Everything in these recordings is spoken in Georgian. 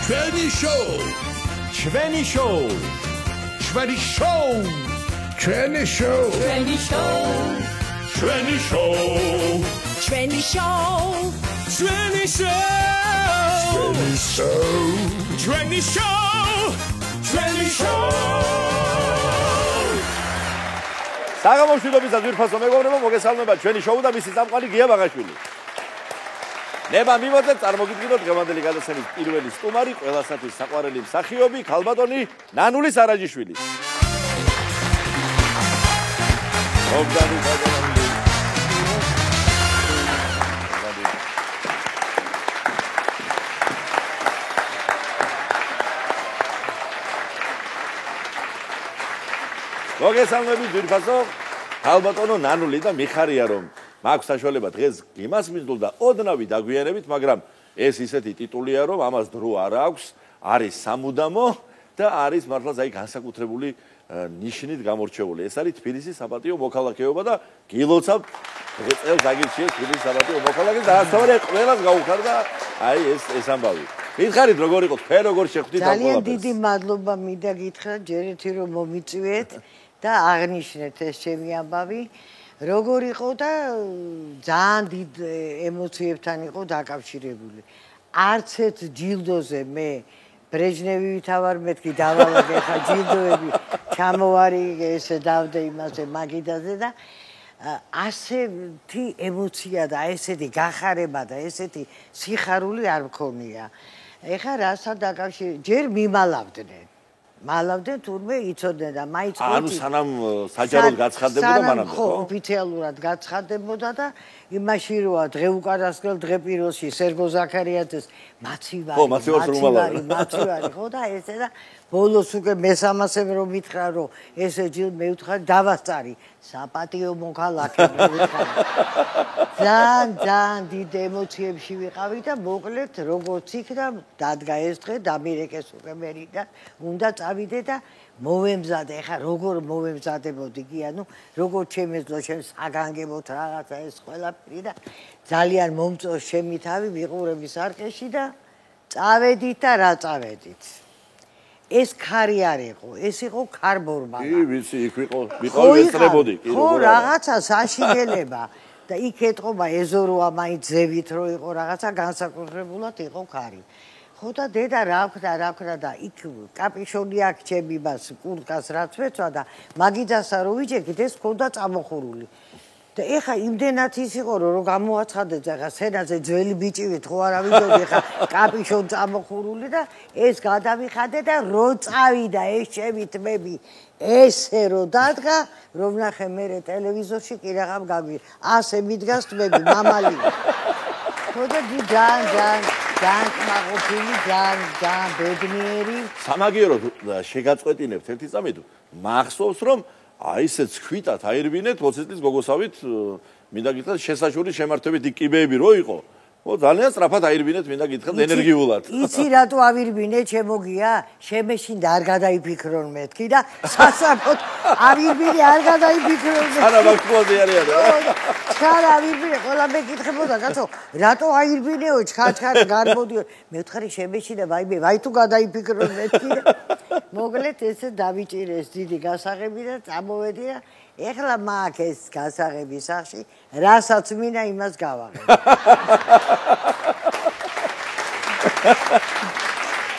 ჩვენი შოუ ჩვენი შოუ ჩვენი შოუ ჩვენი შოუ ჩვენი შოუ ჩვენი შოუ ჩვენი შოუ ჩვენი შოუ ჩვენი შოუ ჩვენი შოუ საღამოშვიდობის ძვირფასო მეგობრებო, მოგესალმება ჩვენი შოუ და მისი წამყვანი გია ბაღაშვილი. ნება მივაძეთ, წარმოგიდგინოთ დღევანდელი გადაცემის პირველი სტუმარი, ყველასათვის საყვარელი მსახიობი, ქალბატონი ნანული სარაჯიშვილი. მოგესალმები ძვირფასო ქალბატონო ნანული და მიხარია რომ მაქვს საშუალება დღეს იმას მისდულ და ოდნავი დაგვიანებით, მაგრამ ეს ისეთი ტიტულია რომ ამას დრო არ აქვს, არის სამუდამო და არის მართლაც აი განსაკუთრებული ნიშნით გამორჩეული. ეს არის თბილისის საპატიო მოქალაქეობა და გილოცავ დღეს აგირჩიეთ თბილისის საპატიო მოქალაქეს და ასევე ყველას გაუხარდა აი ეს ამბავი. მითხარით როგორ იყო თქვენ როგორ შეხვდით ამ ყველაფერს? ძალიან დიდი მადლობა მინდა გითხრა ჯერეთი რომ მომიწვიეთ და აღნიშნეთ ეს ჩემი ამბავი. როგორ იყო და ძალიან დიდ ემოციებთან იყო დაკავშირებული. არც ერთ ჯილდოზე მე ბრეჟნევივით ავარ მეთქი დავალაგე ხა ჯილდოები ჩამოვარი ესე დავდე იმაზე მაგიდაზე და ასეთი ემოცია და ესეთი გახარება და ესეთი სიხარული არ მქონია. ეხა რასაც დაკავშირებით ჯერ მიმალავდნენ. მალავდნენ თურმე იცოდნენ და მაინც ანუ სანამ საჯაროდ გაცხადდებოდა მანამდე ხო ოფიციალურად გაცხადდებოდა და იმაში როა დღე უკანასკნელ დღე პირველში სერგო ზაქარიაძეს მაცივარი ხო და ესე და ბოლოს უკვე მესამასემ რომ მითხრა რომ ესე ჯილ მე ვთხარ დავასწარი საპატიო მოქალაქე მე ვთხარ ძალიან დიდ ემოციებში ვიყავი და მოკლედ როგორც იქნა დადგა ეს დღე დამირეკეს უკვე მერიდან უნდა წავიდე და მოვემზადე ხა როგორ მოვემზადებოდი კი ანუ როგორ ჩემეძლო ჩემ საგანგებოთ რაღაცა ეს ყველაფერი და ძალიან მომწონს ჩემი თავი ვიყურების არყეში და წავედით და რა წავედით ეს ქარი არ იყო ეს იყო ქარბორბალა კი ვიცი იქ ვიყავი ეწრებოდი კი ხო რაღაცა საშინელება და იქ ეთყობა ეზოროა მაინც ზევით რო იყო რაღაცა განსაკუთრებულად იყო ქარი ხო და დედა რა ვქნა და იქ კაპიშონი აქ ჩემი მას კურტკას რაც ვეცვა და მაგიდასა რო ვიჯექით ეს ქონდა წამოხურული და ეხა იმდენად ის იყო რომ გამოაცხადეთ ეხა სცენაზე ძველი ბიჭივით ხო არა ვიდოდი ეხა კაპიშონ წამოხურული და ეს გადავიხადე და რო წავიდა ეს ჩემი თმები ესე რო დადგა რომ ნახე მე ტელევიზორში კი რაღაც გაგვი ასე მიდგას თმები მამალი ხო და ძალიან კმაყოფილი ძალიან ბედნიერი სამაგიეროდ შეგაწყვეტინებთ ერთი წამით მახსოვს რომ აი ესე ცხვიტად აირბინეთ 20 წლის გოგოსავით მინდა გითხრათ შესაშური შემართებით იქ კიბეები რო იყო ხო ძალიან სწრაფად აირბინეთ მინდა გითხრათ ენერგიულად იცი რატო ავირბინე ჩემოგია შემეშინდა არ გადაიფიქრონ მეთქი და სასაკოთ ავირბინე არ გადაიფიქრონ მეთქი არა მაგთვალე არიან ჩქარ ავირბინე ყველა მეკითხებოდა კაცო რატო აირბინეო ჩქარ გამოდიო მე ვთხარი შემეშინდა ვაი თუ გადაიფიქრონ მეთქი მოკლედ ესე დავიჭირეს დიდი გასაღები და წამოვედი და ეხლა მაქვს ეს გასაღები სახში რასაც მინდა იმას გავაღებ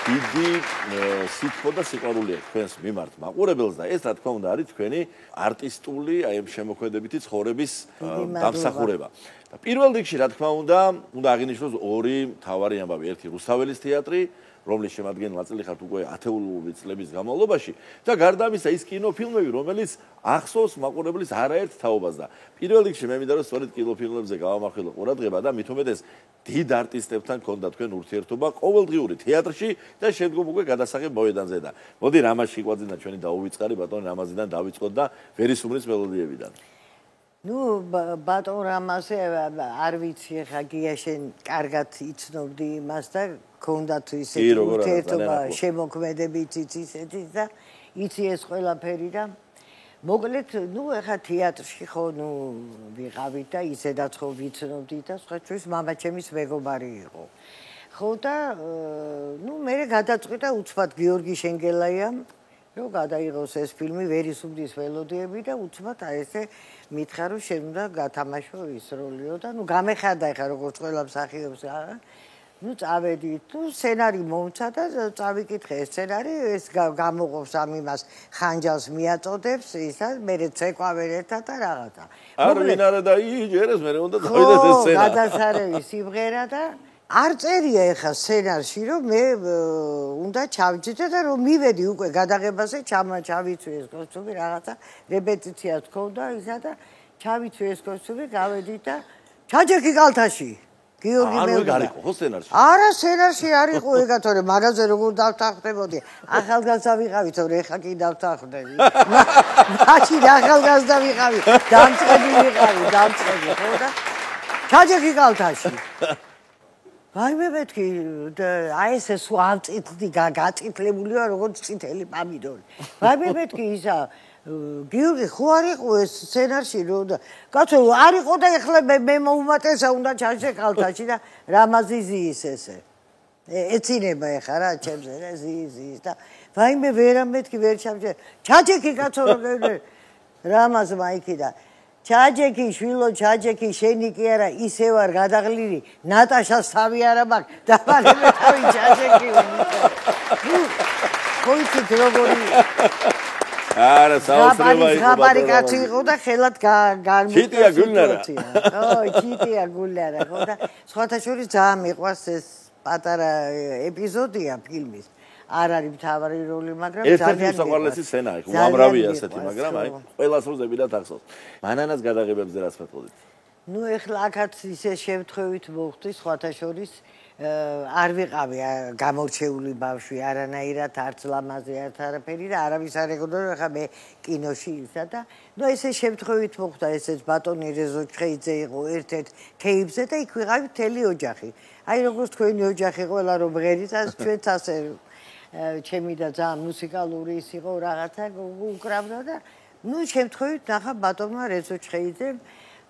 დიდი სიტყვა და სიყვარულია თქვენს მიმართ მაყურებელს და ეს რა თქმა უნდა არის თქვენი არტისტული აი ამ შემოქმედებითი ცხოვრების დამსახურება და პირველ რიგში რა თქმა უნდა აღინიშნოს ორი მთავარი ამბავი ერთი რუსთაველის თეატრი რომლის შემადგენელ ნაწილი ხართ უკვე ათეულური წლების განმავლობაში და გარდა ამისა ის კინოფილმები რომელიც ახსოვს მაყურებლის არაერთ თაობას და პირველ რიგში მე მინდა რომ სწორედ კინოფილმებზე გავამახვილო ყურადღება და მით უმეტეს დიდ არტისტებთან გქონდა თქვენ ურთიერთობა ყოველდღიური თეატრში და შემდგომ უკვე გადასაღებ მოედანზე და მოდი რამაზ შიკვაძინა ჩვენი დაუვიწყარი ბატონ რამაზიდან დავიწყოთ და ვერისუმრის მელოდიებიდან ნუ ბატონ რამაზე არ ვიცი ხა გია შენ კარგად იცნობდი იმას და ქონდა თუ ისეთი ურთიერთობა შემოქმედებით ისეთი და იცი ეს ყველაფერი და მოკლედ ნუ ეხა თეატრში ხო ნუ ვიყავით და ისედაც ხო ვიცნობდით და სხვა ჩვენს მამაჩემის მეგობარი იყო ხო და ნუ მე გადაწყვიტა უცბად გიორგი შენგელაიამ რომ გადაიღოს ეს ფილმი ვერისუბნის ველოდიები და უცბად აი ესე მითხრა რომ შენ უნდა გათამაშო ის როლიო და ნუ გამეხარდა ეხა როგორც ყველა მსახიობს ნუ წავედი თუ სცენარი მომცა და წავიკითხე ეს სცენარი ეს გამოყოფს ამ იმას ხანჯალს მიაწოდებს ისა მე ცეკვავენ ერთად და რაღაცა არ ვინ არა დაიჯერეს მე უნდა დავიდეს ეს სცენა გადასარევი სიმღერა და არ წერია ეხა სცენარში რომ მე უნდა ჩავჯდე და რომ მივედი უკვე გადაღებაზე ჩავიცვი ეს კოსტუმი რაღაცა რეპეტიციას ჰქონდა ისა და ჩავიცვი ეს კოსტუმი გავედი და ჩაჯექი კალთაში გიორგი მე არ გარიყო ხო სცენარში არა სცენარში არ იყო ეგა თორე მაგაზე როგორ დავთანხმდებოდი ახალგაზრდა ვიყავი თორე ეხა კი დავთანხმდები მაშინ ახალგაზრდა ვიყავი დამწყები ხო და ჩაჯექი კალთაში ვაიმე მეთქი აი ესე სულ ავწითდი გაწითლებულია როგორც წითელი პამიდორი ვაიმე მეთქი ისა გიორგი ხო არ იყო ეს სცენარში რომ კაცო არ იყო და ეხლა მე მოუმატესა უნდა ჩაჯდე კალთაში და რამაზი ზიის ესე ეცინება ეხა რა ჩემზე რა ზიის და ვაიმე ვერა მეთქი ვერ ჩავჯე ჩაჯექი კაცო რამაზ მაიქი და ჩაჯექი შვილო ჩაჯექი შენი კი არა ისე ვარ გადაღლილი ნატაშას თავი არა მაქვს დაბალები თავი ჩაჯექი ხოიცით როგორი არა საოცრება იყო ხაბარი კაცი იყო და ხელად ჩიტია გულნარა ხო ჩიტია გულნარა ხო და სხვათა შორის ძალიან მიყვარს ეს პატარა ეპიზოდია ფილმის არ არის მთავარი როლი, მაგრამ ძალიან საყვარლესი სცენა იყო. უამრავი ასეთი, მაგრამ აი ყველას როზებიდან ახსოვს. მანანას გადაღებებზე რას მეთქოდით? ნუ ეხლა აქაც ისე შემთხვევით მოხდი სხვათა შორის არ ვიყავი გამორჩეული ბავშვი არანაირად არც ლამაზი არც არაფერი და არავის არ ეკოდა რომ ახლა მე კინოში ისა და ნუ ესე შემთხვევით მოხდა ესეც ბატონი რეზო ჩხეიძე იყო ერთ-ერთ ქეიბზე და იქ ვიყავი მთელი ოჯახი. აი როგორც თქვენი ოჯახი ყველა რომ ღერიცას ჩვენც ასე ჩემი და ძალიან მუსიკალური ის იყო რაღაცა უკრავდა და ნუ შემთხვევით ნახა ბატონმა რეზო ჩხეიძემ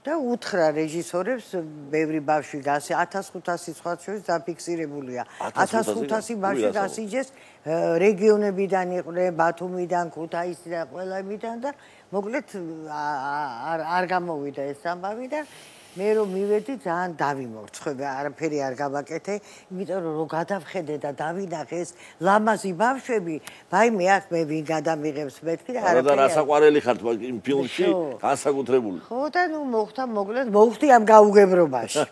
და უთხრა რეჟისორებს ბევრი ბავშვი 1500 სხვა შორის დაფიქსირებულია 1500 ბავშვი გასიჯეს რეგიონებიდან იყვნენ ბათუმიდან ქუთაისიდან ყველამიდან და მოკლედ არ გამოვიდა ეს ამბავი და მე რომ მივედი ძალიან დავიმორცხები არაფერი არ გავაკეთე იმიტომ რომ გადავხედე და დავინახე ეს ლამაზი ბავშვები ვაიმე აქ მე ვინ გადამიღებს მეთქი და არა და რასაყვარელი ხართ იმ ფილმში განსაკუთრებული ხო და ნუ მოხდა მოკლედ მოვხდი ამ გაუგებრობაში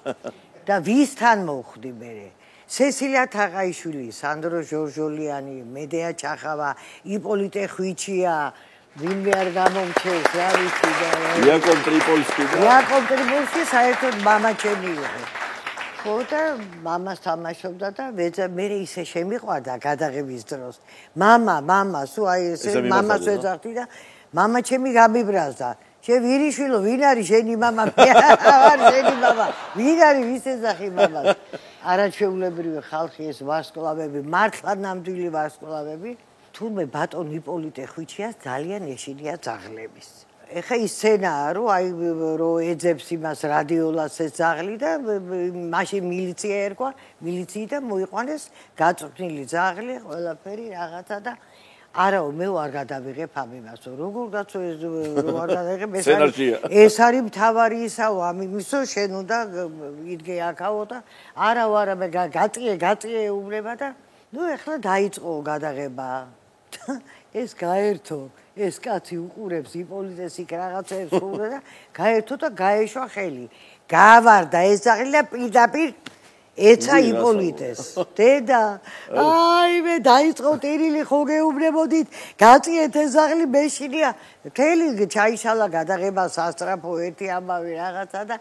და ვისთან მოვხდი მე სესილია თაღაიშვილი სანდრო ჟორჟოლიანი მედეა ჩახავა იპოლიტე ხვიჩია ვინმე არ გამომჩეს რა ვიცი და იაკობ ტრიპოლსკი საერთოდ მამა ჩემი იყო ხო და მამას თამაშობდა და მე ისე შემიყვარდა გადაღების დროს მამა სულ აი ესე მამას ვეძახდი და მამა ჩემი გამიბრაზდა შენ ვირიშვილო ვინ არის შენი მამა მე არ შენი მამა ვინ არის ვის ეძახი მამას არაჩვეულებრივი ხალხი ეს ვარსკვლავები მართლა ნამდვილი ვარსკვლავები თურმე ბატონ იპოლიტე ხვიჩიას ძალიან ეშინია ძაღლების. ეხა ის სცენაა, რომ აი რო ეძებს იმას რადიოლას ეს ძაღლი და მაშინ მილიცია ერქვა, მილიციიდან მოიყვანეს გაწვრთნილი ძაღლი, ყველაფერი რაღაცა და არაო მე არ გადავიღებ ამ იმასო. როგორ გაწო ეს რო არ გადავიღებ ეს არის მთავარი ისაო ამ იმისო შენ უნდა იდგე აქაო და არა მე გაწიე უბრება და ნუ ეხლა დაიწყო გადაღება. ეს გაერთო ეს კაცი უყურებს იპოლიტეს იქ რაღაცებს უყურებს და გაერთო და გაეშვა ხელი გავარდა ეს ძაღლი და პირდაპირ ეცა იპოლიტეს დედა აი მე დაიწყო ტირილი ხო გეუბნებოდით გაწიეთ ეს ძაღლი მეშინია მთელი ჩაიშალა გადაღება სასტრაფო ერთი ამბავი რაღაცა და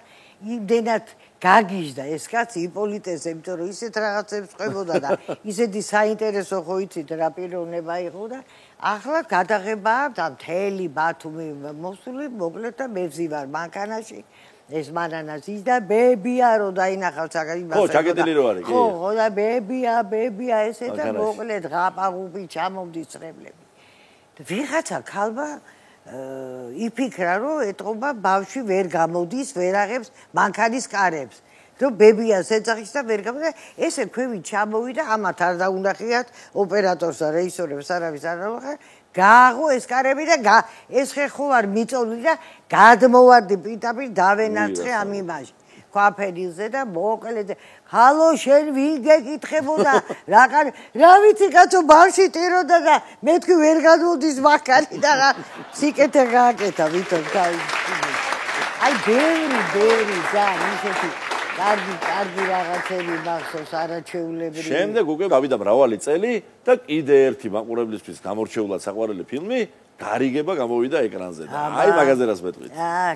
იმდენად გაგიჟდა ეს კაცი იპოლიტეს იმიტომ რომ ისეთ რაღაცებს ყვებოდა და ისეთი საინტერესო ხო იცით რა პიროვნება იყო და ახლა გადაღება და მთელი ბათუმი მოსული მოკლედ და მე ვზივარ მანქანაში ეს მანანას ის და ბებია რომ დაინახავს საკაიბას ხო ჩაკეტილი რო არის ხო და ბებია ესე და მოკლედ ღაპაღუპი ჩამომდის წრებლები და ვიღაცა ქალბა იფიქრა რომ ეტყობა ბავშვი ვერ გამოდის ვერ აღებს მანქანის კარებს რომ ბებიას ეძახის და ვერ გამოდა ესე ქვევით ჩამოვიდა ამათ არ დაუნახიათ ოპერატორს და რეჟისორებს არავის არ დაუხა გააღო ეს კარები და ეს ხე ხوار მიწოლი და გადმოვარდი პიტაპირ დავენარცხე ამ იმაში ქვაფერილზე და მოკლედ ჰალო შენ ვინ გეკითხებოდა რა ვიცი კაცო ბავში ტიროდა და მე თქვი ვერ გადმოდის მახკარი და რა სიკეთე გააკეთა ვითომ აი ბევრი და ისეთი კარგი რაღაცები მახსოვს არაჩვეულებრივი. შემდეგ უკვე გავიდა მრავალი წელი და კიდე ერთი მაყურებლისთვის გამორჩეულად საყვარელი ფილმი გარიგება გამოვიდა ეკრანზე და აი მაგაზე რას მეტყვით.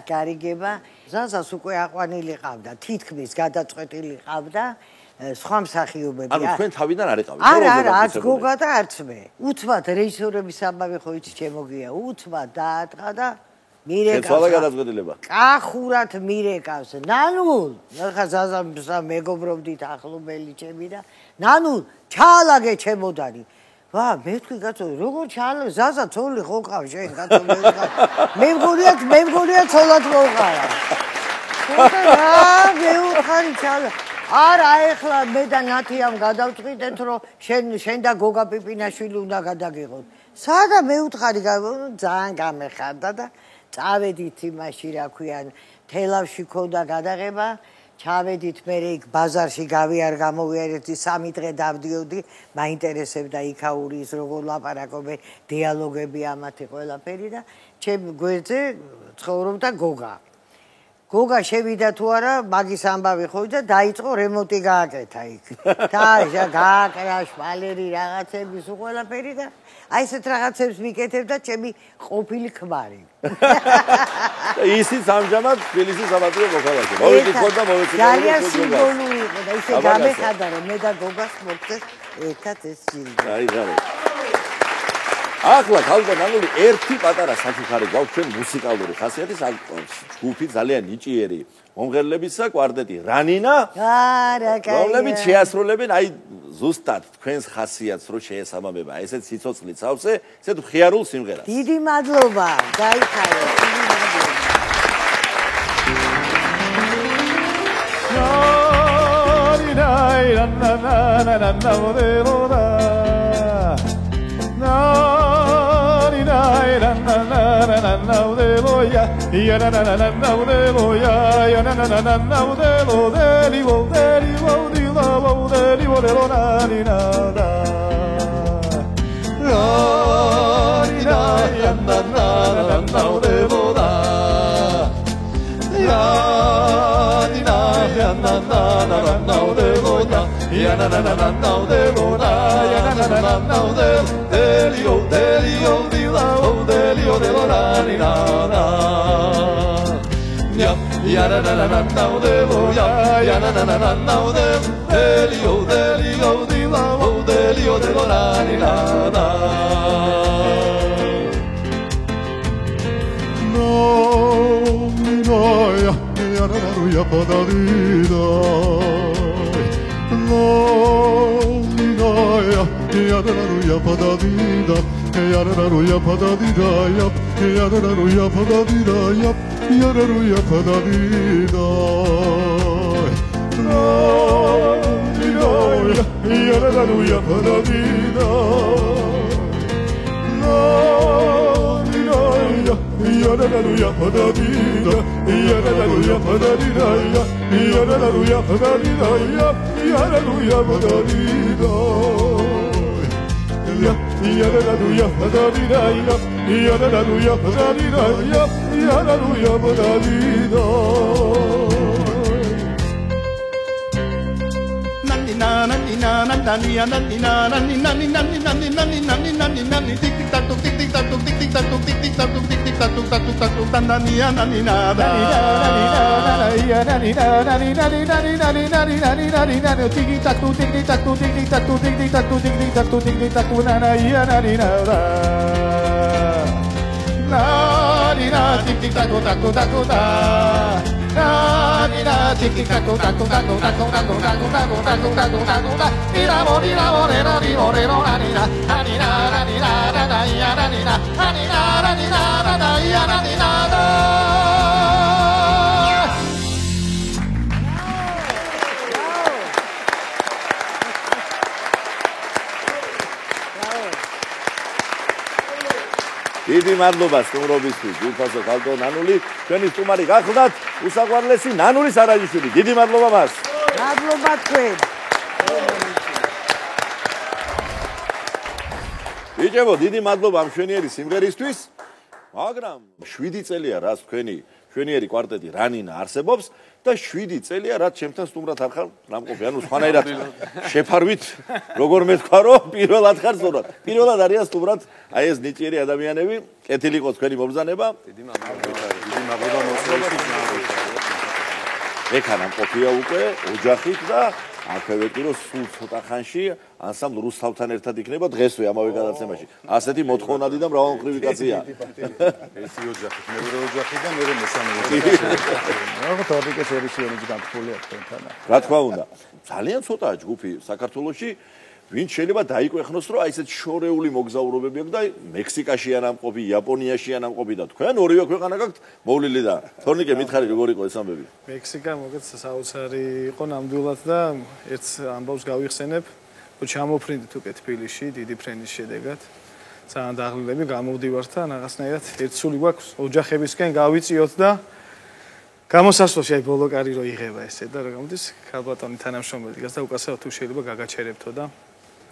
გარიგება ზაზას უკვე აყვანილი ყავდა, თითქმის გადაწყვეტილი ყავდა სხვა მსახიობები. ანუ თქვენ თავიდან არ იყავით? არა, არც გოგა და არც მე. უთმად რეჟისორების ამბავი ხო იცი ჩემოგია, უთმად დაატყა და მირეკავს. შეცვალა გადაწყვეტილება. კახურად მირეკავს. ნანულ, ხა ზაზა მეგობრობდით ახლობელი ჩემი და ნანულ ჩაალაგე ჩემოდანი. ვა, მე თქვი კაცო, როგორ ჩაალაგე? ზაზა ცოლი ხო ყავს შენ კაცო მე მგონია ცოლად მოუყარა. ხოდა რა, მე უხარი ჩაალაგე. არა, ეხლა მე და ნათიამ გადავწყვიტეთ, რომ შენ და გოგა პიპინაშვილი უნდა გადაგიღოთ. სადა მე უთხარი ძალიან გამეხარდა და წავედით იმაში რა ქვიან თელავში ქონდა გადაღება ჩავედით მე იქ ბაზარში გავიარ გამოვიარეთი 3 დღე დავდიოდი მაინტერესებდა იქაურის როგორ ლაპარაკობენ დიალოგები ამათი ყველაფერი და ჩემ გვერდზე ცხოვრობდა გოგა შევიდა თუ არა მაგის ამბავი ხო და დაიწყო რემონტი გააკეთა იქ და გააკრა შვალერი რაღაცები სულ ყველაფერი და აი ესეთ რაღაცებს მიკეთებდა ჩემი ყოფილი ქმარი. ისიც ამჟამად თბილისის საპატიო მოქალაქე. მოვიკითხოთ და მოვეცადოთ. ძალიან სიმბოლური იყო და ისე გამეხადა რომ მე და გოგას მოგწეს ერთად ეს ჯილდო. აი ხარ. ახლა ქალბანალური ერთი პატარა საჩუქარი გვაქვს ჩვენ მუსიკალური ხასიათის ჯგუფი ძალიან ნიჭიერი მომღერლებისა კვარტეტი რანინა რომლებიც შეასრულებენ აი ზუსტად თქვენს ხასიათს რო შეესაბამება ესეთ სიცოცხლით სავსე ესეთ მხიარულ სიმღერას დიდი მადლობა გაიხარო დიდი მადლობა დიდი მადლობა სტუმრობისთვის. უფასო ქალბატონ ნანული, ჩვენი სტუმარი გახლდათ უსაყვარლესი ნანული სარაჯიშვილი. დიდი მადლობა მას. მადლობა თქვენ. ბიჭებო, დიდი მადლობა ამ შვენიერი სიმღერისთვის. მაგრამ 7 წელია რაც თქვენი შვენიერი კვარტეტი რანინა არსებობს და 7 წელია რაც ჩემთან სტუმრად არ ხარ ნამყოფი. ანუ სხვანაირად შეფარვით როგორ მეთქვა რომ პირველად ხარ სტუმრად. პირველად არიან სტუმრად აი ეს ნიჭიერი ადამიანები. კეთილი იყოს თქვენი მომბრძანება. დიდი მადლობა მოსვლისთვის. ეხლა ნამყოფია უკვე ოჯახით და აქვე ვეტირო სულ ცოტა ხანში ანსამბლ რუსთავთან ერთად იქნება დღესვე ამავე გადაცემაში. ასეთი მოთხოვნადი და მრავალმხრივი კაცია. ერთი ოჯახით, მეორე ოჯახი და მეორე მესამე ოჯახი. რაღაც თორნიკეს ერისიონიც გაგფულია თქვენთან. რა თქმა უნდა, ძალიან ცოტაა ჯგუფი საქართველოში, ვინც შეიძლება დაიკვეხნოს, რომ აი ესეთ შორეული მოგზაურობები აქვს და მექსიკაშია ნამყოფი, იაპონიაშია ნამყოფი და თქვენ ორივე ქვეყანა გაქვთ მოვლილი და თორნიკე მითხარი როგორ იყო ეს ამბები? მექსიკა მოგეთ საოცარი იყო ნამდვილად და ერთ ამბავს გავიხსენებ, რომ ჩამოფრინდით უკვე თბილისში დიდი ფრენის შედეგად. ძალიან დაღლილები გამოვდივართ და რაღაცნაირად ერთსული გვაქვს ოჯახებისკენ გავიწიოთ და გამოსასვლელში აი ბოლო კარი რო იღება ესე და რა გამოდის ქალბატონი თანამშრომელი გას და უკასაო თუ შეიძლება გაგაჩერებთო და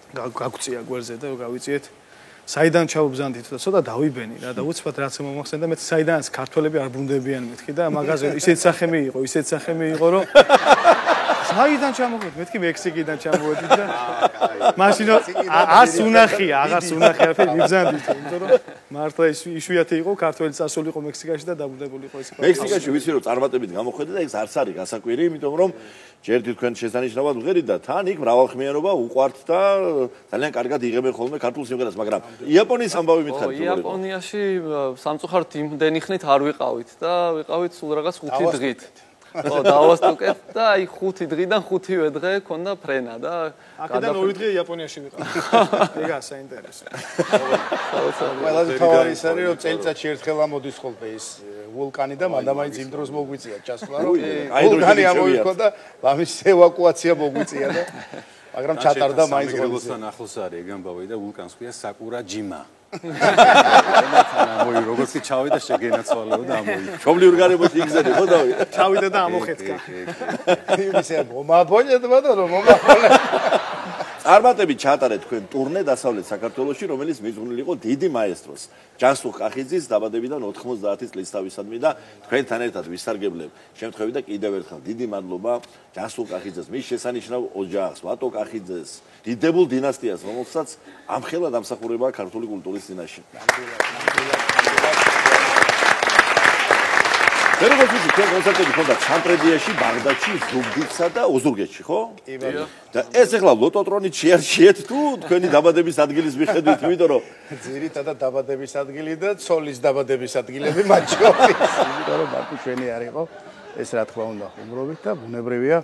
გაგვწია გვერდზე და გავიწიეთ საიდან ჩავბზანდით და ცოტა დავიბენი რა და უცბად რაც მომახსენდა მე საიდანაც ქართველები არ ბრუნდებიან მეთქი და მაგაზე ისეთ სახემი იყო რომ საიდან ჩამოვედი მეთქი მექსიკიდან ჩამოვედი და მაშინ ას უნახია აღარს უნახია არაფერი მიბზანდით იმიტომ რომ მართლა იშვიათი იყო ქართველი წასული იყო მექსიკაში და დაბრუნებული იყო ეს მექსიკაში ვიცი რომ წარმატებით გამოხედე და ეს არც არის გასაკვირი იმიტომ რომ ჯერდი თქვენ შესანიშნავად ვღერით და თან იქ მრავალხმიანობა უყვართ და ძალიან კარგად იღებენ ხოლმე ქართულ სიმღერას მაგრამ იაპონიის ამბავი მითხარით როგორ იყო იაპონიაში სამწუხაროდ იმდენი ხნით არ ვიყავით და ვიყავით სულ რაღაც 5 დღით ხო დავასტუკეთ და აი 5 დღიდან 5-ვე დღე ქონდა ფრენა და აქედან 2 დღე იაპონიაში ვიყავ. ეგა საინტერესო. ყველაზე თავარი ის არის რომ წელიწადში ერთხელ ამოდის ხოლმე ის ვულკანი და მანდამაინც იმ დროს მოგვიწია ჩასვლა რომ ვულკანი ამოიქვა და ამის ევაკუაცია მოგვიწია და მაგრამ ჩატარდა მაინც გრილოსთან ახლოს არის ეგ ამბავი და ვულკანს ქვია საკურა ჯიმა. ამოი როგორც კი ჩავიდა შეგენაცვალეო და ამოი. ჩობლიურ გარემოში იგზები ხო დავი? ჩავიდა და ამოხეთკა. იმისე მომაბონეთ ბატონო მომაბონეთ. წარმატებით ჩაატარეთ თქვენ ტურნე დასავლეთ საქართველოში, რომელიც მიძღვნილი იყო დიდი მაესტროს ჯანსუღ კახიძის დაბადებიდან 90 წლის თავისადმი და თქვენთან ერთად ვისარგებლებ შემთხვევით და კიდევ ერთხელ დიდი მადლობა ჯანსუღ კახიძეს, მის შესანიშნავ ოჯახს, ვატო კახიძეს, დიდებულ დინასტიას, რომელსაც ამხელა დამსახურება ქართული კულტურის წინაშე. როგორც ვიცი, თქვენ კონცერტები ხონდა სამტრედიაში, ბაღდადში, ზუგდიდსა და ოზურგეთში, ხო? და ეს ახლა ლოტოტრონით შეარჩიეთ თუ თქვენი დაბადების ადგილის მიხედვით, იმიტომ რომ ძირითადად დაბადების ადგილი და ცოლის დაბადების ადგილები მათ შორის. იმიტომ რომ ბაკი ჩვენი არ იყო, ეს რა თქმა უნდა ხუმრობით და ბუნებრივია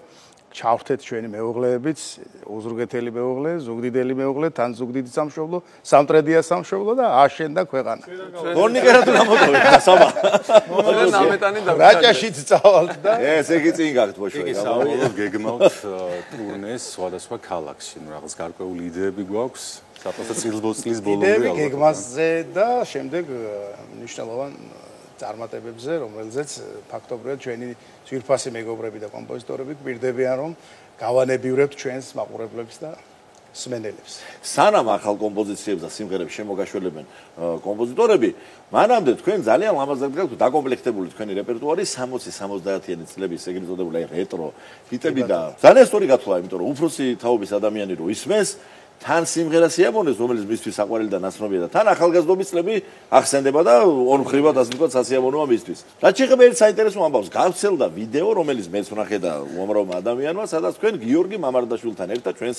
ჩავრთეთ ჩვენი მეუღლეებიც, ოზურგეთელი მეუღლე, ზუგდიდელი მეუღლე, თან ზუგდიდის სამშობლო, სამტრედია სამშობლო და აშენდა ქვეყანა. თორნიკერად გამოდოვეთ დასაბა. რაჭაშიც წავალთ და ეს იგი წინ გაქვთ ბოშო. იგი სამალო გეგმავთ ტურნეს სხვადასხვა ქალაქში, რაღაც გარკვეული იდეები გვაქვს. საფასო წლის ბოლომდე იდეები გეგმაზე და შემდეგ მნიშვნელოვან წარმატებებზე, რომელზეც ფაქტობრივად ჩვენი ძვირფასი მეგობრები და კომპოზიტორები გვირდებიან, რომ გავანებივრებთ ჩვენს მაყურებლებს და სმენელებს. სანამ ახალ კომპოზიციებს და სიმღერებს შემოგაშველებენ კომპოზიტორები, მანამდე თქვენ ძალიან ლამაზად გაქვთ დაკომპლექტებული თქვენი რეპერტუარი 60-70-იანი წლების ეგრეთ წოდებული რეტრო ჰიტები და ძალიან სწორი გათვლა, იმიტომ რომ უფროსი თაობის ადამიანი რო ისმენს თან სიმღერას იაპონეს, რომელიც მისთვის საყვარელი და ნაცნობია და თან ახალგაზრდობის წლები ახსენდება და ორმხრივად ასე ვთქვათ სასიამოვნოა მისთვის. რაც შეეხება ერთ საინტერესო ამბავს, გავცელდა ვიდეო, რომელიც მეც ვნახე და უამრავმა ადამიანმა, სადაც თქვენ გიორგი მამარდაშვილთან ერთად ჩვენს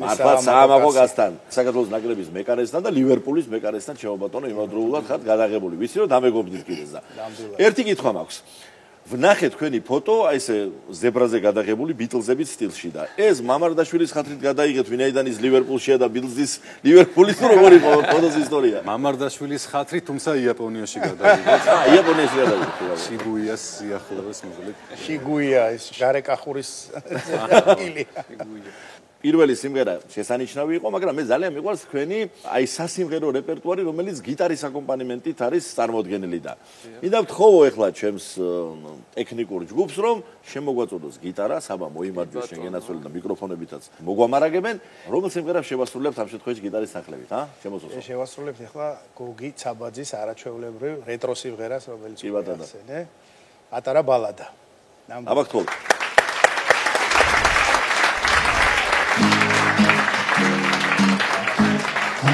მართლაც საამაყო გასთან, საქართველოს ნაკრების მეკარესთან და ლივერპულის მეკარესთან შემობატონო იმავდროულად ხართ გადაღებული. ვიცი რომ დამეგობრდით კიდეც და ერთი კითხვა მაქვს. ვნახე თქვენი ფოტო, აი ესე ზებრაზე გადაღებული ბიტლზების სტილში და ეს მამარდაშვილის ხათრით გადაიღეთ, ვინაიდან ის ლივერპულშია და ბიტლზის ლივერპულის როგორ იყო ფოტოს ისტორია? მამარდაშვილის ხათრით, თუმცა იაპონიაში გადაიღეთ. იაპონიაში გადაიღეთ. შიგუიას სიახლოვეს მოკლედ. შიგუია ეს გარეკახურის ილი. პირველი სიმღერა შესანიშნავი იყო, მაგრამ მე ძალიან მიყვარს თქვენი აი სასიმღერო რეპერტუარი, რომელიც გიტარის აკომპანიმენტით არის წარმოდგენილი და მინდა ვთხოვო ეხლა ჩემს ტექნიკურ ჯგუფს, რომ შემოგვაწოდოს გიტარა, საბა მოიმარჯვეს შენ გენაცვლელი და მიკროფონებითაც მოგვამარაგებენ, რომელ სიმღერას შევასრულებთ ამ შემთხვევაში გიტარის სახელებით, შემოწოდოთ. შევასრულებთ ეხლა გოგი ცაბაძის არაჩვეულებრივ რეტრო სიმღერას, რომელიც ახსენე. პატარა ბალადა. აბა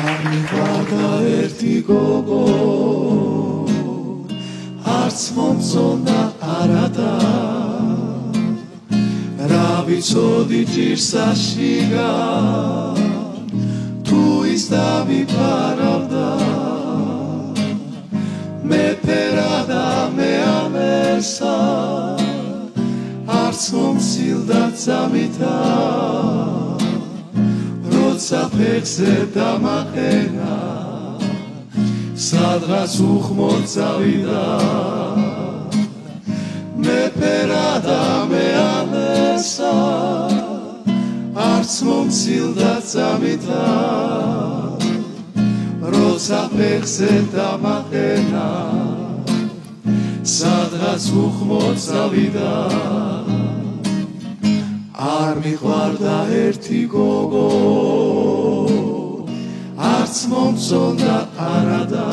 ამიყვარდა ერთი გოგო არც მომწონდა არადა რა ვიცოდი ჭირსაშიგა თუ ის დავიფარავდა მე ფერადა მე ამესა არც მომცილდა წამითა როცა ფეხზე დამაყენა სადღაც უხმოდ წავიდა მე ფერადა მე ამესა არც მომცილდა წამითა როცა ფეხზე დამაყენა სადღაც უხმოდ წავიდა არ მიყვარდა ერთი გოგო არც მომწონდა არადა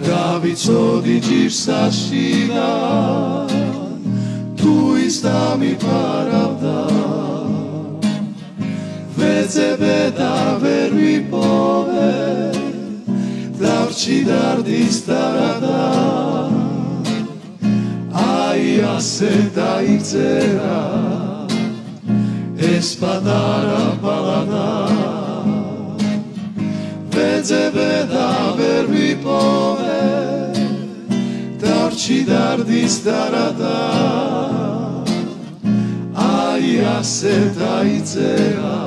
რა ვიცოდი ჭირსაშიგან თუ ის დამიფარავდა ვეძებე და ვერ ვიპოვე დავრჩი დარდის დარადა აი ასე დაიწერა ეს პატარა ბალადა ვეძებე და ვერ ვიპოვე დავრჩი დარდის დარადა აი ასე დაიწერა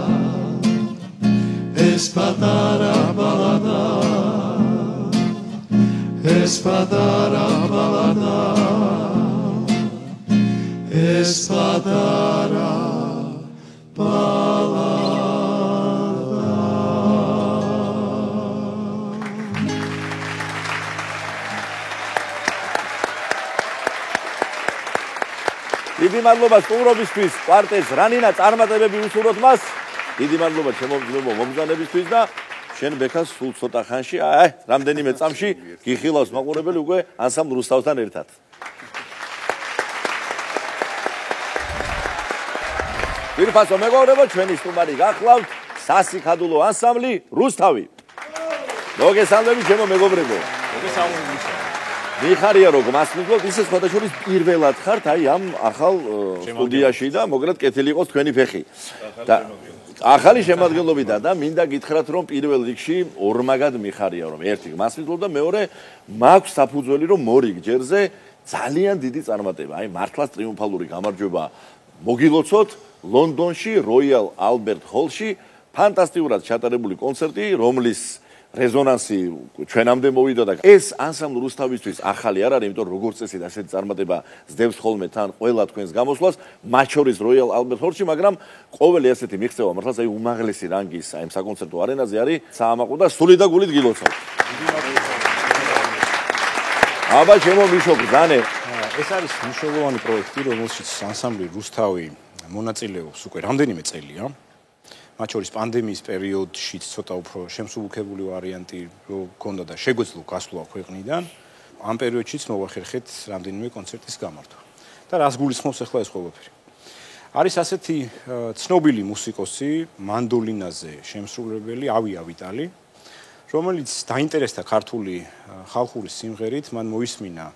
ეს პატარა ბალადა ეს პატარა ბალადა ეს პატარა ბალადა დიდი მადლობა სტუმრობისთვის კვარტეტს რანინა წარმატებები უსურვოთ მას დიდი მადლობა ჩემო მომგზავნებისთვის და შენ ბექას სულ ცოტა ხანში რამდენიმე წამში გიხილავს მაყურებელი უკვე ანსამბლ რუსთავთან ერთად ვირფასო მეგობრებო ჩვენი სტუმარი გახლავთ სასიქადულო ანსამბლი რუსთავი მოგესალმებით ჩემო მეგობრებო მოგესალმებით მიხარია რომ მასმიგლოთ ისე სხვადასხვა პირველად ხართ აი ამ ახალ სტუდიაში და მოგრად კეთილი იყოს თქვენი ფეხი და ახალი შემადგენლობიდან და მინდა გითხრათ რომ პირველ რიგში ორმაგად მიხარია რომ ერთი მასმიგლოთ და მეორე მაქვს საფუძველი რომ მორიგ ჯერზე ძალიან დიდი წარმატება აი მართლაც ტრიუმფალური გამარჯვება მოგილოცოთ ლონდონში როიალ ალბერტ ჰოლში ფანტასტიკურად ჩატარებული კონცერტი რომლის რეზონანსი ჩვენამდე მოვიდა და ეს ანსამბლ რუსთავისთვის ახალი არ არის, იმიტომ რომ როგორც წესი ასეთი წარმატება ზდევს ხოლმე თან ყველა თქვენს გამოსვლას, მათ შორის როიალ ალბერტ ჰოლში, მაგრამ ყოველი ასეთი მიღწევა მართლაც აი უმაღლესი რანგის აი საკონცერტო არენაზე არის საამაყო და სული და გულით გილოცავთ. აბა ჩემო მიშო ბრძანე. ეს არის მნიშვნელოვანი პროექტი, რომელშიც ანსამბლი რუსთავი მონაწილეობს უკვე რამდენიმე წელია. მათ შორის პანდემიის პერიოდშიც ცოტა უფრო შემსუბუქებული ვარიანტი გქონდა და შეგვეძლო გასვლა ქვეყნიდან. ამ პერიოდშიც მოვახერხეთ რამდენიმე კონცერტის გამართვა. და რას გულისხმობს ახლა ეს ყველაფერი? არის ასეთი ცნობილი მუსიკოსი, მანდოლინაზე შემსრულებელი ავია ვიტალი, რომელიც დაინტერესდა ქართული ხალხური სიმღერით, მან მოისმინა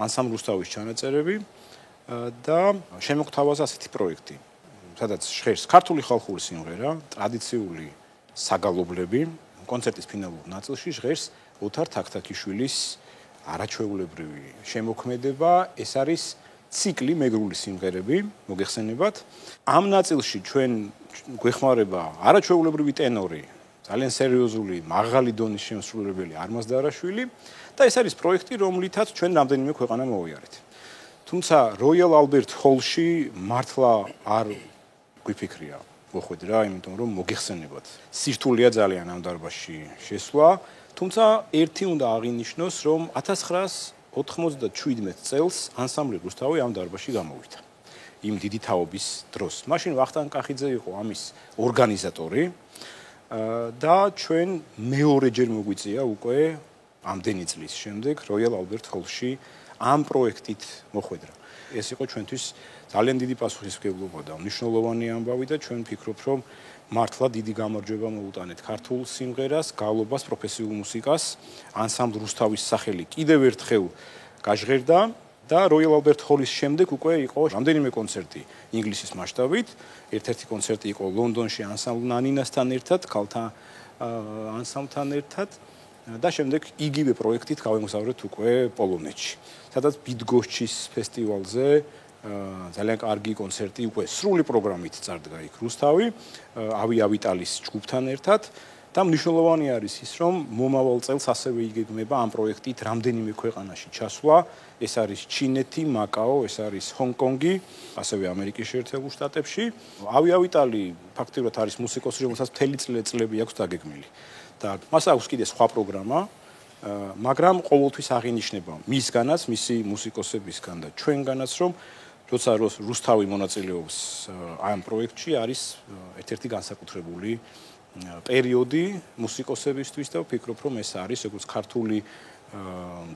ანსამბლ რუსთავის ჩანაწერები და შემოგთავაზა ასეთი პროექტი. სადაც ჟღერს ქართული ხალხური სიმღერა, ტრადიციული საგალობლები, კონცერტის ფინალურ ნაწილში ჟღერს ოთარ თაქთაქიშვილის არაჩვეულებრივი შემოქმედება, ეს არის ციკლი მეგრული სიმღერები, მოგეხსენებათ. ამ ნაწილში ჩვენ გვეხმარება არაჩვეულებრივი ტენორი, ძალიან სერიოზული, მაღალი დონის შემსრულებელი არმაზ დარაშვილი და ეს არის პროექტი, რომლითაც ჩვენ რამდენიმე ქვეყანა მოვიარეთ. თუმცა როიალ ალბერტ ჰოლში მართლა არ გვიფიქრია მოხვედრა, იმიტომ რომ მოგეხსენებათ. სირთულეა ძალიან ამ დარბაზში შესვლა, თუმცა ერთი უნდა აღინიშნოს, რომ 1997 წელს ანსამბლი რუსთავი ამ დარბაზში გამოვიდა. იმ დიდი თაობის დროს. მაშინ ვახტანგ კახიძე იყო ამის ორგანიზატორი და ჩვენ მეორეჯერ მოგვიწია უკვე ამდენი წლის შემდეგ როიალ ალბერტ ჰოლში ამ პროექტით მოხვედრა. ეს იყო ჩვენთვის ძალიან დიდი პასუხისმგებლობა და მნიშვნელოვანი ამბავი და ჩვენ ვფიქრობ, რომ მართლა დიდი გამარჯვება მოუტანეთ ქართულ სიმღერას, გავლობას, პროფესიულ მუსიკას, ანსამბლ რუსთავის სახელი კიდევ ერთხელ გაჟღერდა და როიალ ალბერტ ჰოლის შემდეგ უკვე იყო რამდენიმე კონცერტი ინგლისის მასშტაბით. ერთ-ერთი კონცერტი იყო ლონდონში ანსამბლ ნანინასთან ერთად, ქალთა ანსამბლთან ერთად და შემდეგ იგივე პროექტით გავემგზავრეთ უკვე პოლონეთში. სადაც ბიდგოშჩის ფესტივალზე ძალიან კარგი კონცერტი უკვე სრული პროგრამით წარდგა იქ რუსთავი, ავიტალის ჯგუფთან ერთად და მნიშვნელოვანი არის ის, რომ მომავალ წელს ასევე იგეგმება ამ პროექტით რამდენიმე ქვეყანაში ჩასვლა. ეს არის ჩინეთი, მაკაო, ეს არის ჰონკონგი, ასევე ამერიკის შეერთებულ შტატებში. ავიტალი ფაქტიურად არის მუსიკოსი, რომელსაც მთელი წლები აქვს დაგეგმილი. და მას აქვს კიდე სხვა პროგრამა, მაგრამ ყოველთვის აღინიშნება მისგანაც, მისი მუსიკოსებისგან და ჩვენგანაც, რომ როცა რუსთავი მონაწილეობს ამ პროექტში, არის ერთ-ერთი განსაკუთრებული პერიოდი მუსიკოსებისთვის და ვფიქრობ, რომ ეს არის როგორც ქართული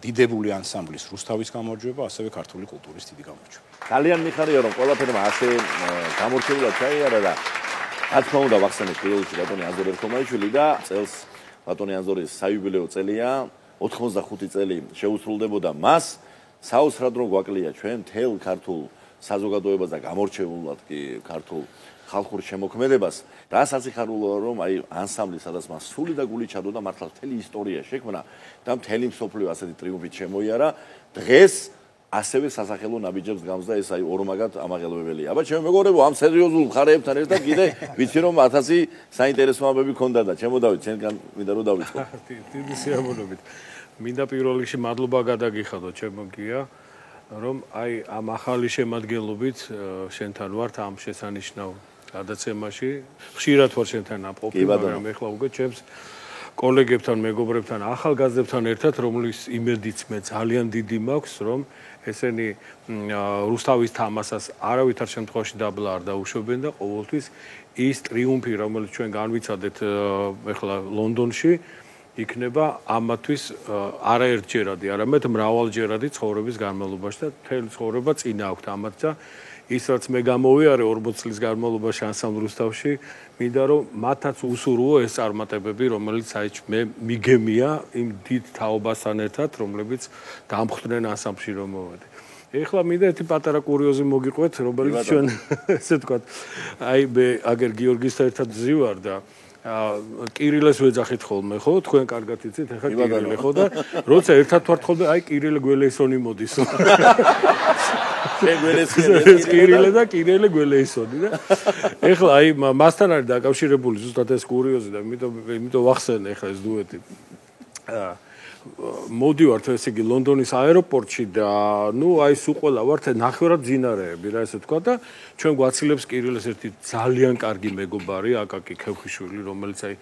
დიდებული ანსამბლის რუსთავის გამარჯვება, ასევე ქართული კულტურის დიდი გამარჯვება. ძალიან მიხარია, რომ ყველაფერმა ასე გამორჩეულად ჩაიარა და რა თქმა უნდა ვახსენებ პირველში ბატონი ანზორ ერქომაიშვილი და წელს ბატონი ანზორის საიუბილეო წელია, 85 წელი შეუსრულდებოდა მას. საოცრად რომ გვაკლია ჩვენ მთელ ქართულ საზოგადოებას და გამორჩეულად კი ქართულ ხალხურ შემოქმედებას. რა სასიხარულოა რომ აი ანსამბლი სადაც მას სული და გული ჩადოდა მართლა მთელი ისტორია შექმნა და მთელი მსოფლიო ასეთი ტრიუმფით შემოიარა. დღეს ასევე სასახელო ნაბიჯებს გავს და ეს აი ორმაგად ამაღელვებელია. აბა ჩემო მეგობრებო, ამ სერიოზულ მხარეებთან ერთად კიდე ვიცი რომ 1000 საინტერესო ამბები ქონდა და ჩემო დავით, ჩვენგან მინდა რომ დავიწყო. დიდი სიამოვნებით. მინდა პირველ რიგში მადლობა გადაგიხადო ჩემო გია, რომ აი ამ ახალი შემადგენლობით შენთან ვართ ამ შესანიშნავ გადაცემაში. ხშირად ვარ შენთან აპყოფი, მაგრამ ეხლა უკვე ჩემს კოლეგებთან, მეგობრებთან, ახალგაზრდებთან ერთად, რომლის იმედიც მე ძალიან დიდი მაქვს, რომ ესენი რუსთავის თამასას არავითარ შემთხვევაში დაბლა არ დაუშვებენ და ყოველთვის ის ტრიუმფი, რომელიც ჩვენ განვიცადეთ ეხლა ლონდონში, იქნება ამათვის არაერთჯერადი, არამედ მრავალჯერადი ცხოვრების განმავლობაში და მთელი ცხოვრება წინა აქვთ ამათ და ის რაც მე გამოვიარე 40 წლის განმავლობაში ანსამბლ რუსთავში, მინდა რომ მათაც უსურვო ეს წარმატებები, რომელიც აი მე მიგემია იმ დიდ თაობასთან ერთად, რომლებიც დამხვდნენ ანსამბლში რომ მოვედი. ეხლა მინდა ერთი პატარა კურიოზი მოგიყვეთ, რომელიც ჩვენ ესე ვთქვათ, აი მე აგერ გიორგისთან ერთად ვზივარ და კირილეს ვეძახით ხოლმე, ხო? თქვენ კარგად იცით, ეხლა კირილე ხო და როცა ერთად ვართ ხოლმე, აი კირილე გველეისონი მოდის. კირილე და კირილე გველეისონი და ეხლა აი მასთან არის დაკავშირებული ზუსტად ეს კურიოზი და იმიტომ ვახსენე ეხლა ეს დუეტი. მოდივართ ესე იგი ლონდონის აეროპორტში და ნუ აი სულ ყველა ვართ ნახევრად ძინარეები რა ესე თქვა და ჩვენ გვაცილებს კირილეს ერთი ძალიან კარგი მეგობარი აკაკი ქევხიშვილი რომელიც აი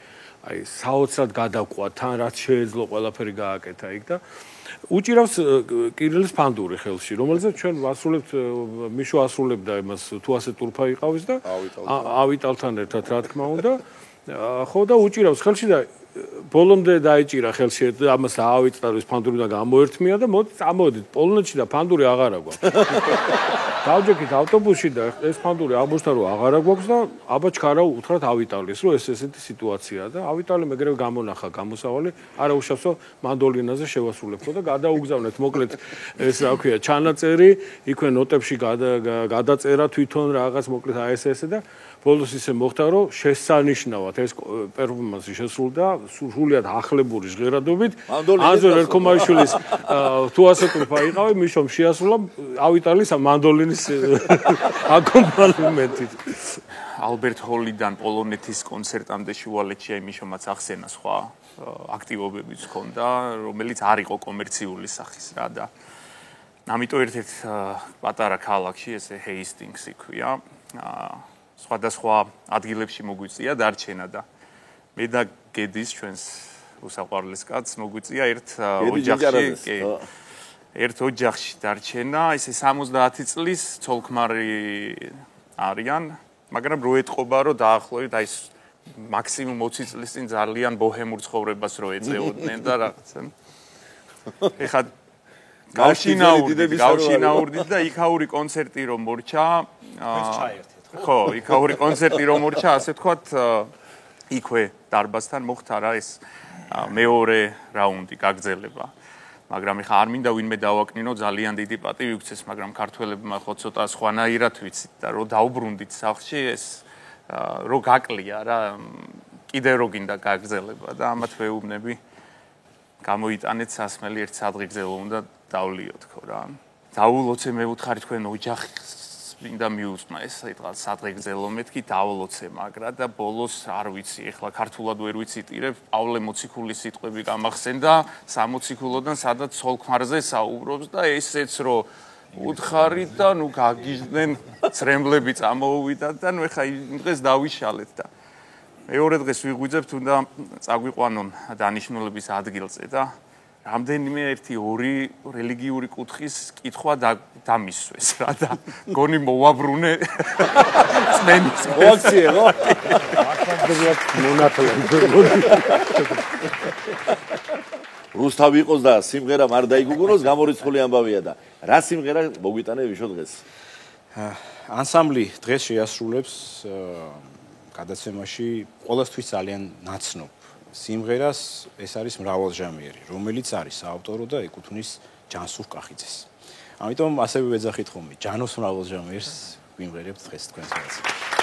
საოცრად გადაყვა თან რაც შეეძლო ყველაფერი გააკეთა იქ და უჭირავს კირილეს ფანდური ხელში რომელზეც ჩვენ ვასრულებთ მიშო ასრულებდა იმას თუ ასე ტურფა იყავის და ავიტალთან ერთად რა თქმა უნდა ხო და უჭირავს ხელში და ბოლომდე დაიჭირა ხელში ამას აავიწარის ფანდური და გამოერთმია და მოდი წამოდით პოლონეთში და ფანდური აღარა გვაქვს. დავჯექით ავტობუსში და ეს ფანდური აღმოჩნდა რომ აღარა გვაქვს და აბა ჩქარა უთხრათ ავიტალის რომ ეს ესეთი სიტუაციაა და ავიტალი მეგრე გამონახა გამოსავალი არა უშავსო მანდოლინაზე შევასრულებო და გადაუგზავნეთ მოკლედ ეს რა ქვია ჩანაწერი იქვე ნოტებში გადაწერა თვითონ რაღაც მოკლედ აი ეს და ბოლოს ისე მოხდა რომ შესანიშნავად ეს პერფორმანსი შესრულდა სრულიად ახლებური ჟღერადობით ანზორ ერქომაიშვილის თუ ასე ტურფა იყავი მიშომ შეასრულა ავიტალის მანდოლინის აკომპანიმენტით ალბერტ ჰოლიდან პოლონეთის კონცერტამდე შუალედში აი მიშომაც ახსენა სხვა აქტივობებიც ჰქონდა რომელიც არ იყო კომერციული სახის რა და ამიტომ ერთ-ერთ პატარა ქალაქში ესე ჰეისტინგსი ქვია სხვადასხვა ადგილებში მოგვიწია დარჩენა და მე და გედის ჩვენს უსაყვარლეს კაცს მოგვიწია ერთ ოჯახში დარჩენა, ესე 70 წლის ცოლ-ქმარი არიან, მაგრამ რო ეთყობა რომ დაახლოებით აი მაქსიმუმ 20 წლის წინ ძალიან ბოჰემურ ცხოვრებას რო ეწეოდნენ და რაღაცა. ეხლა გავშინაურდით და იქაური კონცერტი რომ მორჩა, ხო, იქაური კონცერტი რომ მორჩა, ასე ვთქვათ, იქვე დარბაზთან მოხდა რა ეს მეორე რაუნდი გაგრძელება. მაგრამ ეხა არ მინდა ვინმე დავაკნინო, ძალიან დიდი პატივი ვიქცეს, მაგრამ ქართველებმა ხო ცოტა სხვანაირად ვიცით და რო დაუბრუნდით სახლში ეს რო გაკლია რა, კიდე რო გინდა გაგრძელება და ამათ ვეუბნები გამოიტანეთ სასმელი ერთ სადღეგრძელო უნდა დავლიოთქო რა. დაულოცე მე ვუთხარი თქვენ ოჯახს მინდა მიუწმა ეს სადღეგრძელო მეთქი დავლოცე მაგრა და ბოლოს არ ვიცი ეხლა ქართულად ვერ ვიციტირებ პავლე მოციქულის სიტყვები გამახსენდა სამოციქულოდან სადაც ცოლ-ქმარზე საუბრობს და ესეც რო უთხარი და ნუ გაგიჟდნენ ცრემლები წამოუვიდათ და ნუ ეხლა იმ დღეს დავიშალეთ და მეორე დღეს ვიღვიძებთ უნდა წაგვიყვანონ დანიშნულების ადგილზე და რამდენიმე ორი რელიგიური კუთხის კითხვა დამისვეს რა და გონი მოვაბრუნე წმენის მოაქციე ხო? რუსთავი იყოს და სიმღერამ არ დაიგუგუნოს გამორიცხული ამბავია და რა სიმღერა მოგვიტანე ვიშო დღეს? ანსამბლი დღეს შეასრულებს გადაცემაში ყოველთვის ძალიან ნაცნობ სიმღერას ეს არის მრავალჟამიერი, რომელიც არის საავტორო და ეკუთვნის ჯანსუღ კახიძეს. ამიტომ ასევე ვეძახით ხოლმე ჯანოს მრავალჟამიერს ვიმღერებთ დღეს თქვენს გადაცემაში.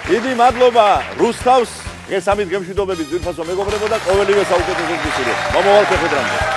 დიდი მადლობა რუსთავს, ეს ამით გემშვიდობებით ძვირფასო მეგობრებო და ყოველივე საუკეთესო გისურვებთ. მომავალ შეხვედრამდე.